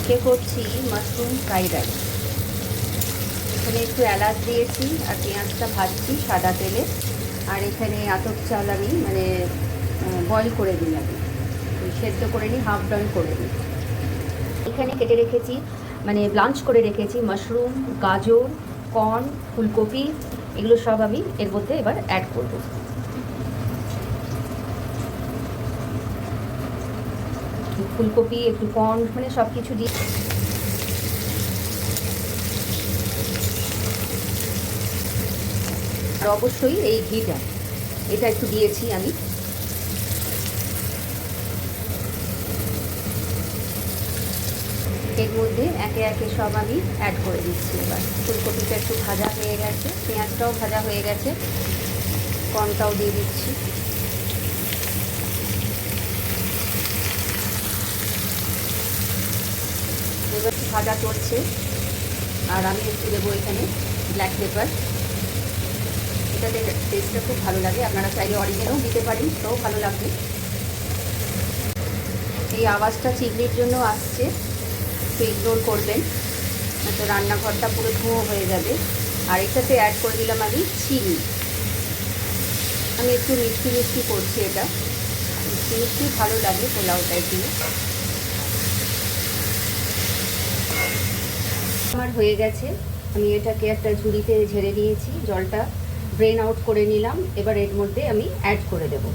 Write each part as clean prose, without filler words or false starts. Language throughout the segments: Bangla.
আজকে করছি মাশরুম ফ্রাইড রাইস। এখানে একটু এলাচ দিয়েছি আর পেঁয়াজটা ভাজছি সাদা তেলে। আর এখানে আতপ চাল আমি বয়েল করে দিলাম, সেদ্ধ করে নিই, হাফ বয়েল করে নিই। এখানে কেটে রেখেছি ব্লাঞ্চ করে রেখেছি মাশরুম, গাজর, কর্ন, ফুলকপি, এগুলো সব আমি এর মধ্যে এবার অ্যাড করব। ফুলকপি, একটু কর্ন, সব কিছু দিয়ে আর অবশ্যই এই ঘিটা এটা একটু দিয়েছি আমি। এর মধ্যে একে একে সব আমি অ্যাড করে দিচ্ছি। এবার ফুলকপিটা একটু ভাজা হয়ে গেছে, পেঁয়াজটাও ভাজা হয়ে গেছে, কর্নটাও দিয়ে দিচ্ছি। এবার ভাজা করছে আর আমি একটু দেবো এখানে ব্ল্যাক পেপার। এটাতে টেস্টটা খুব ভালো লাগে, আপনারা চাইলে অরিজিনালও দিতে পারেন, তাও ভালো লাগবে। এই আওয়াজটা চিংড়ির জন্য আসছে, তো ইগনোর করবেন, তো রান্নাঘরটা পুরো ধোঁয়া হয়ে যাবে। আর এটাতে অ্যাড করে দিলাম আমি চিনি। আমি একটু মিষ্টি মিষ্টি করছি, এটা মিষ্টি মিষ্টি ভালো লাগে পোলাওটায় দিয়ে। আমার হয়ে গেছে, আমি এটাকে একটা ঝুড়িতে ঝেড়ে নিয়েছি, জলটা ড্রেন আউট করে নিলাম। এবার এর মধ্যে আমি অ্যাড করে দেব,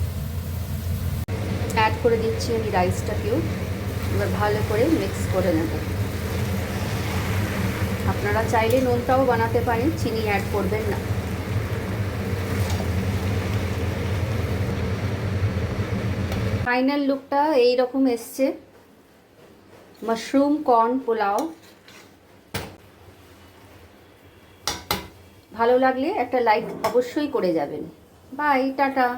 অ্যাড করে দিচ্ছি আমি রাইসটাকেও। এবার ভালো করে মিক্স করে নেব। আপনারা চাইলে নোনতাও বানাতে পারেন, চিনি অ্যাড করবেন না। ফাইনাল লুকটা এইরকম এসছে, মাশরুম কর্ন পোলাও। ভালো লাগলে একটা লাইক অবশ্যই করে যাবেন। Bye, tata.